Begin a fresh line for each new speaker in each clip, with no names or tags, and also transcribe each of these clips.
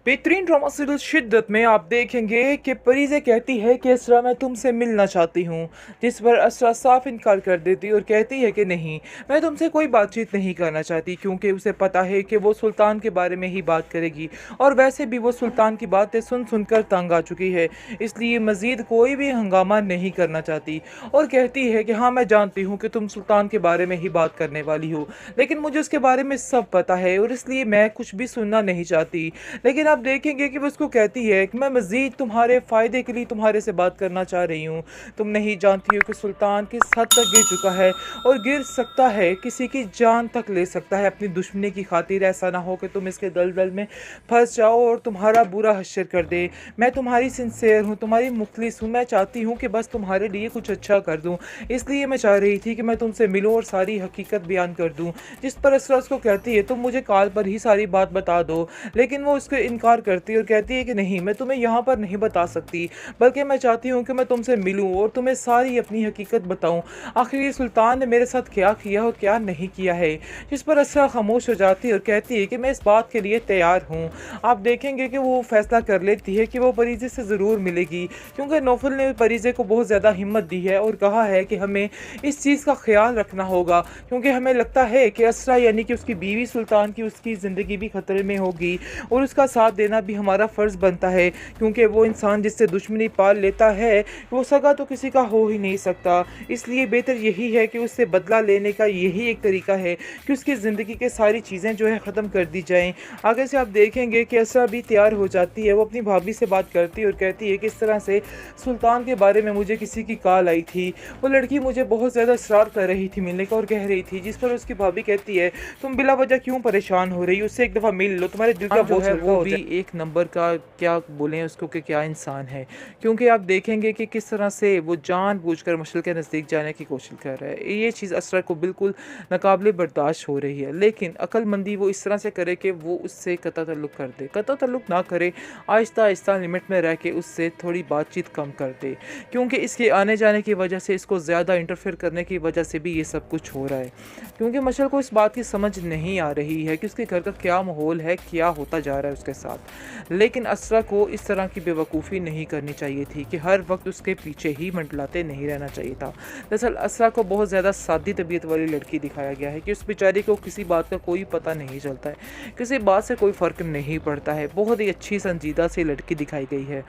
बेहतरीन drama serial शिद्दत में आप देखेंगे कि परीज़े कहती है कि असरा मैं तुमसे मिलना चाहती हूँ, जिस पर असरा साफ इनकार कर देती और कहती है कि नहीं, मैं तुमसे कोई बातचीत नहीं करना चाहती, क्योंकि उसे पता है कि वो सुल्तान के बारे में ही बात करेगी और वैसे भी वो सुल्तान की बातें सुन सुनकर तंग आ चुकी है, इसलिए मज़ीद कोई भी हंगामा नहीं करना चाहती। और कहती है कि हाँ, मैं जानती हूँ कि तुम सुल्तान के बारे में ही बात करने वाली हो, लेकिन मुझे उसके बारे में सब पता है और इसलिए मैं कुछ भी सुनना नहीं चाहती। लेकिन आप देखेंगे कि वो उसको कहती है कि मैं मज़ीद तुम्हारे फ़ायदे के लिए तुम्हारे से बात करना चाह रही हूँ। तुम नहीं जानती हो कि सुल्तान किस हद तक गिर चुका है और गिर सकता है, किसी की जान तक ले सकता है अपनी दुश्मनी की खातिर। ऐसा ना हो कि तुम इसके दलदल में फंस जाओ और तुम्हारा बुरा हश्र कर दे। मैं तुम्हारी सिंसेयर हूँ, तुम्हारी मुखलिस हूँ, मैं चाहती हूँ कि बस तुम्हारे लिए कुछ अच्छा कर दूँ, इसलिए मैं चाह रही थी कि मैं तुमसे मिलूँ और सारी हकीकत बयान कर दूँ। जिस पर असरा उसको कहती है तुम मुझे कॉल पर ही सारी बात बता दो, लेकिन वो उसको इनकार करती है और कहती है कि नहीं, मैं तुम्हें यहाँ पर नहीं बता सकती, बल्कि मैं चाहती हूँ कि मैं तुमसे मिलूँ और तुम्हें सारी अपनी हकीकत बताऊँ, आखिर ये सुल्तान ने मेरे साथ क्या किया और क्या नहीं किया है। जिस पर असरा खामोश हो जाती है और कहती है कि मैं इस बात के लिए तैयार हूँ। आप देखेंगे कि वो फैसला कर लेती है कि वो परीज़े से ज़रूर मिलेगी, क्योंकि नौफल ने परीज़े को बहुत ज़्यादा हिम्मत दी है और कहा है कि हमें इस चीज़ का ख्याल रखना होगा, क्योंकि हमें लगता है कि असरा यानी कि उसकी बीवी सुल्तान की उसकी ज़िंदगी भी ख़तरे में होगी और उसका साथ देना भी हमारा फ़र्ज़ बनता है, क्योंकि वो इंसान जिससे दुश्मनी पाल लेता है वो सगा तो किसी का हो ही नहीं सकता। इसलिए बेहतर यही है कि उससे बदला लेने का यही एक तरीका है कि उसकी ज़िंदगी के सारी चीज़ें जो है ख़त्म कर दी जाएँ। आगे से आप देखेंगे कि असरा भी तैयार हो जाती है, वो अपनी भाभी से बात करती है और कहती है कि इस तरह से सुल्तान के बारे में मुझे किसी की कॉल आई थी, वो लड़की मुझे बहुत ज़्यादा इसरार कर रही थी मिलने का और कह रही थी। जिस पर उसकी भाभी कहती है तुम बिला वजह क्यों परेशान हो रही हो, उससे एक दफ़ा मिल लो, तुम्हारे दिल का बोझ हल्का हो जाए। एक नंबर का क्या बोलें उसको कि क्या इंसान है, क्योंकि आप देखेंगे कि किस तरह से वो जानबूझकर मशल के नज़दीक जाने की कोशिश कर रहा है। ये चीज़ असरा को बिल्कुल नाकाबिले बर्दाश्त हो रही है, लेकिन अक्लमंदी वो इस तरह से करे कि वो उससे कता ताल्लुक़ कर दे, कता ताल्लुक़ ना करे, आहिस्ता आहिस्ता लिमिट में रह के उससे थोड़ी बातचीत कम कर दे, क्योंकि इसके आने जाने की वजह से, इसको ज़्यादा इंटरफेयर करने की वजह से भी ये सब कुछ हो रहा है। क्योंकि मशल को इस बात की समझ नहीं आ रही है कि उसके घर का क्या माहौल है, क्या होता जा रहा है उसके साथ। लेकिन असरा को इस तरह की बेवकूफ़ी नहीं करनी चाहिए थी कि हर वक्त उसके पीछे ही मंडलाते नहीं रहना चाहिए था। दरअसल असरा को बहुत ज़्यादा सादी तबीयत वाली लड़की दिखाया गया है कि उस बेचारी को किसी बात का कोई पता नहीं चलता है, किसी बात से कोई फ़र्क नहीं पड़ता है। बहुत ही अच्छी संजीदा सी लड़की दिखाई गई है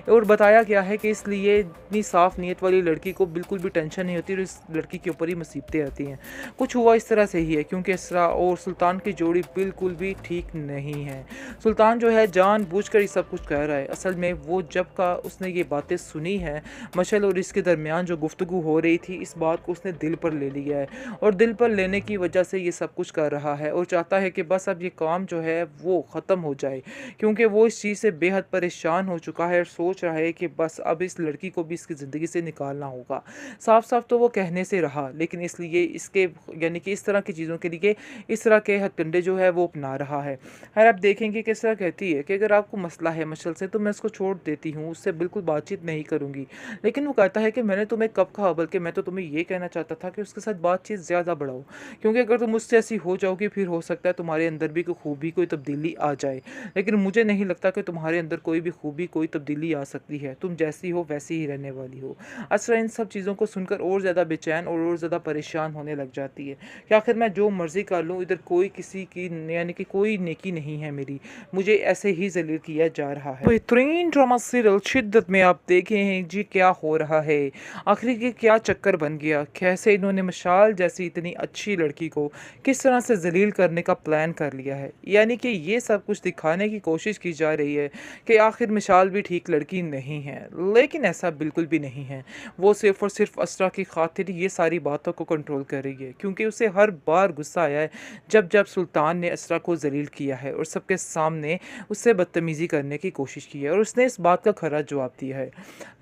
और बताया गया है कि इसलिए इतनी साफ़ नीयत वाली लड़की को बिल्कुल भी टेंशन नहीं होती और इस लड़की के ऊपर ही मुसीबतें आती हैं। कुछ हुआ इस तरह से ही है, क्योंकि इसरा और सुल्तान की जोड़ी बिल्कुल भी ठीक नहीं है। सुल्तान जो है जानबूझकर ये सब कुछ कह रहा है। असल में वो जब का उसने ये बातें सुनी हैं, मशल और इसके दरमियान जो गुफ्तगू हो रही थी, इस बात को उसने दिल पर ले लिया है और दिल पर लेने की वजह से ये सब कुछ कर रहा है और चाहता है कि बस अब ये काम जो है वो ख़त्म हो जाए, क्योंकि वो इस चीज़ से बेहद परेशान हो चुका है और सोच रहा है कि बस अब इस लड़की को भी इसकी ज़िंदगी से निकालना होगा। साफ साफ तो वो कहने से रहा, लेकिन इसलिए इसके यानी कि इस तरह की चीज़ों के लिए इस तरह के हथकंडे जो है वो अपना रहा है। खैर आप देखेंगे किस तरह कहती है कि अगर आपको मसला है मशल से तो मैं उसको छोड़ देती हूँ, उससे बिल्कुल बातचीत नहीं करूँगी। लेकिन वो कहता है कि मैंने तुम्हें कब कहा, बल्कि मैं तो तुम्हें ये कहना चाहता था कि उसके साथ बातचीत ज़्यादा बढ़ाओ, क्योंकि अगर तुम मुझसे ऐसी हो जाओगी फिर हो सकता है तुम्हारे अंदर भी कोई खूबी, कोई तब्दीली आ जाए, लेकिन मुझे नहीं लगता कि तुम्हारे अंदर कोई भी खूबी, कोई तब्दीली आ सकती है। तुम जैसी हो वैसी ही रहने वाली हो। असरा इन सब चीज़ों को सुनकर और ज़्यादा बेचैन और ज़्यादा परेशान होने लग जाती है कि आखिर मैं जो मर्ज़ी कर लूँ, इधर कोई किसी की यानी कि कोई नेकी नहीं है मेरी, मुझे ऐसे ही जलील किया जा रहा है। बेहतरीन ड्रामा सीरियल शिद्दत में आप देखे हैं जी क्या हो रहा है, आखिर ये क्या चक्कर बन गया, कैसे इन्होंने मशाल जैसी इतनी अच्छी लड़की को किस तरह से जलील करने का प्लान कर लिया है। यानी कि ये सब कुछ दिखाने की कोशिश की जा रही है कि आखिर मिसाल भी ठीक लड़की नहीं है, लेकिन ऐसा बिल्कुल भी नहीं है। वो सिर्फ़ और सिर्फ असरा की खातिर ये सारी बातों को कंट्रोल कर रही है, क्योंकि उसे हर बार गुस्सा आया है जब जब सुल्तान ने असरा को जलील किया है और सबके सामने उससे बदतमीज़ी करने की कोशिश की है और उसने इस बात का खरा जवाब दिया है।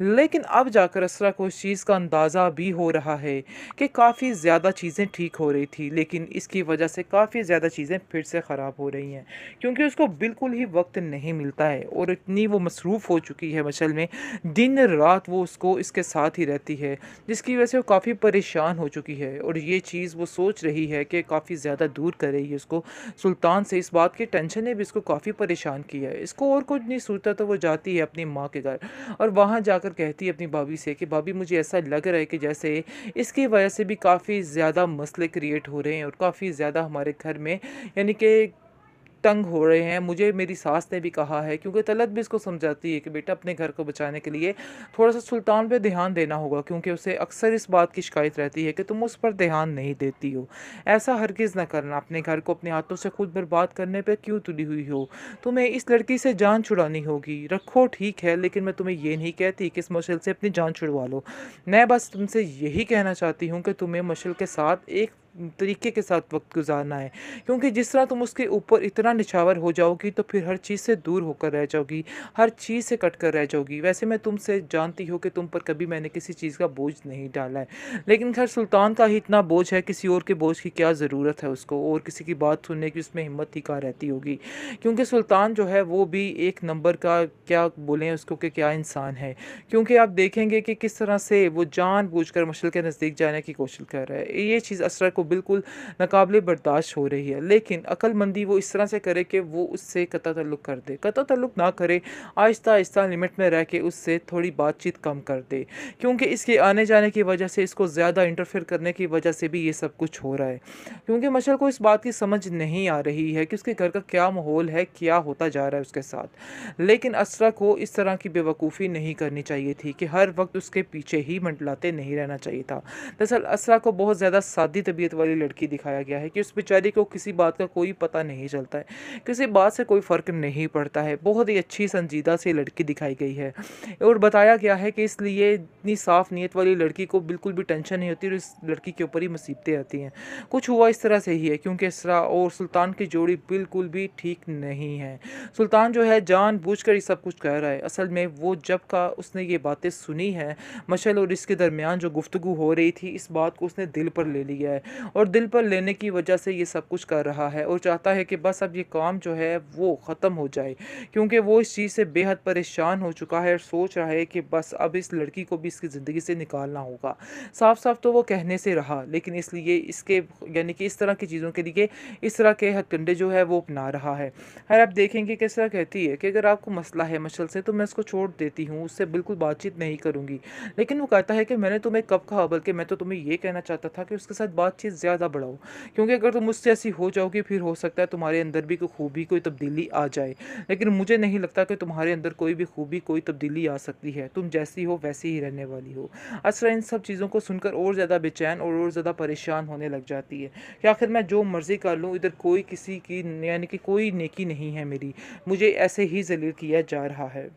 लेकिन अब जाकर असरा को इस चीज़ का अंदाज़ा भी हो रहा है कि काफ़ी ज़्यादा चीज़ें ठीक हो रही थी, लेकिन इसकी वजह से काफ़ी ज़्यादा चीज़ें फिर से ख़राब हो रही हैं, क्योंकि उसको बिल्कुल ही वक्त नहीं मिलता है और इतनी वो मसरूफ़ हो चुकी है मशल में, दिन रात वो उसको इसके साथ ही रहती है, जिसकी वजह से वो काफ़ी परेशान हो चुकी है और ये चीज़ वो सोच रही है कि काफ़ी ज़्यादा दूर करेगी उसको सुल्तान से। इस बात की टेंशन ने भी इसको काफ़ी परेशान परेशान किया है। इसको और कुछ नहीं सूझता तो वो जाती है अपनी माँ के घर और वहाँ जाकर कहती है अपनी भाभी से कि भाभी मुझे ऐसा लग रहा है कि जैसे इसकी वजह से भी काफ़ी ज़्यादा मसले क्रिएट हो रहे हैं और काफ़ी ज़्यादा हमारे घर में यानी कि तंग हो रहे हैं। मुझे मेरी सास ने भी कहा है, क्योंकि तलत भी इसको समझाती है कि बेटा अपने घर को बचाने के लिए थोड़ा-सा सुल्तान पे ध्यान देना होगा, क्योंकि उसे अक्सर इस बात की शिकायत रहती है कि तुम उस पर ध्यान नहीं देती हो। ऐसा हरगिज़ ना करना, अपने घर को अपने हाथों से खुद बर्बाद करने पे क्यों तुली हुई हो? तुम्हें इस लड़की से जान छुड़ानी होगी। रखो ठीक है, लेकिन मैं तुम्हें ये नहीं कहती कि इस मशल से अपनी जान छुड़वा लो। मैं बस तुमसे यही कहना चाहती हूँ कि तुम्हें मशल के साथ एक तरीके के साथ वक़्त गुज़ारना है। क्योंकि जिस तरह तुम उसके ऊपर इतना निछावर हो जाओगी तो फिर हर चीज़ से दूर होकर रह जाओगी, हर चीज़ से कट कर रह जाओगी। वैसे मैं तुमसे जानती हूँ कि तुम पर कभी मैंने किसी चीज़ का बोझ नहीं डाला है, लेकिन ख़ैर सुल्तान का ही इतना बोझ है, किसी और के बोझ की क्या ज़रूरत है उसको, और किसी की बात सुनने की उसमें हिम्मत ही कहाँ रहती होगी। क्योंकि सुल्तान जो है वो भी एक नंबर का, क्या बोलें उसको, कि क्या इंसान है। क्योंकि आप देखेंगे कि किस तरह से वो जानबूझकर मशअल के नज़दीक जाने की कोशिश कर रहा है। ये चीज़ असरा को बिल्कुल नाकाबिले बर्दाश्त हो रही है, लेकिन अक्लमंदी वो इस तरह से करे कि वो उससे कता ताल्लुक़ कर दे। कता ताल्लुक़ ना करे, आहिस्ता-आहिस्ता लिमिट में रह के उससे थोड़ी बातचीत कम कर दे। क्योंकि इसके आने जाने की वजह से, इसको ज़्यादा इंटरफेयर करने की वजह से भी ये सब कुछ हो रहा है। क्योंकि मशअल को इस बात की समझ नहीं आ रही है कि उसके घर का क्या माहौल है, क्या होता जा रहा है उसके साथ। लेकिन असरा को इस तरह की बेवकूफ़ी नहीं करनी चाहिए थी कि हर वक़्त उसके पीछे ही मंडलाते नहीं रहना चाहिए था। दरअसल असरा को बहुत ज़्यादा सादी तबीयत वाली लड़की दिखाया गया है कि उस बेचारी को किसी बात का कोई पता नहीं चलता है, किसी बात से कोई फ़र्क नहीं पड़ता है। बहुत ही अच्छी संजीदा सी लड़की दिखाई गई है और बताया गया है कि इसलिए इतनी साफ़ नीयत वाली लड़की को बिल्कुल भी टेंशन नहीं होती और इस लड़की के ऊपर ही मुसीबतें आती हैं। कुछ हुआ इस तरह से ही है, क्योंकि इसरा और सुल्तान की जोड़ी बिल्कुल भी ठीक नहीं है। सुल्तान जो है जानबूझकर ये सब कुछ कह रहा है। असल में वो जब का उसने ये बातें सुनी हैं, मशअल और इसके दरमियान जो गुफ्तगू हो रही थी, इस बात को उसने दिल पर ले लिया है और दिल पर लेने की वजह से ये सब कुछ कर रहा है और चाहता है कि बस अब ये काम जो है वो ख़त्म हो जाए। क्योंकि वो इस चीज़ से बेहद परेशान हो चुका है और सोच रहा है कि बस अब इस लड़की को भी इसकी ज़िंदगी से निकालना होगा। साफ साफ तो वो कहने से रहा, लेकिन इसलिए इसके यानी कि इस तरह की चीज़ों के लिए इस तरह के हथकंडे जो है वो अपना रहा है। खैर आप देखेंगे किस तरह कहती है कि अगर आपको मसला है मशअल से तो मैं इसको छोड़ देती हूँ, उससे बिल्कुल बातचीत नहीं करूँगी। लेकिन वो कहता है कि मैंने तुम्हें कब कहा, बल्कि मैं तो तुम्हें ये कहना चाहता था कि उसके साथ बातचीत ज़्यादा बढ़ाओ, क्योंकि अगर तुम मुझसे ऐसी हो जाओगी फिर हो सकता है तुम्हारे अंदर भी कोई खूबी, कोई तब्दीली आ जाए। लेकिन मुझे नहीं लगता कि तुम्हारे अंदर कोई भी खूबी, कोई तब्दीली आ सकती है। तुम जैसी हो वैसी ही रहने वाली हो। असरा इन सब चीज़ों को सुनकर और ज़्यादा बेचैन और ज़्यादा परेशान होने लग जाती है कि आखिर मैं जो मर्ज़ी कर लूँ, इधर कोई किसी की यानी कि कोई नेकी नहीं है मेरी, मुझे ऐसे ही ज़लील किया जा रहा है।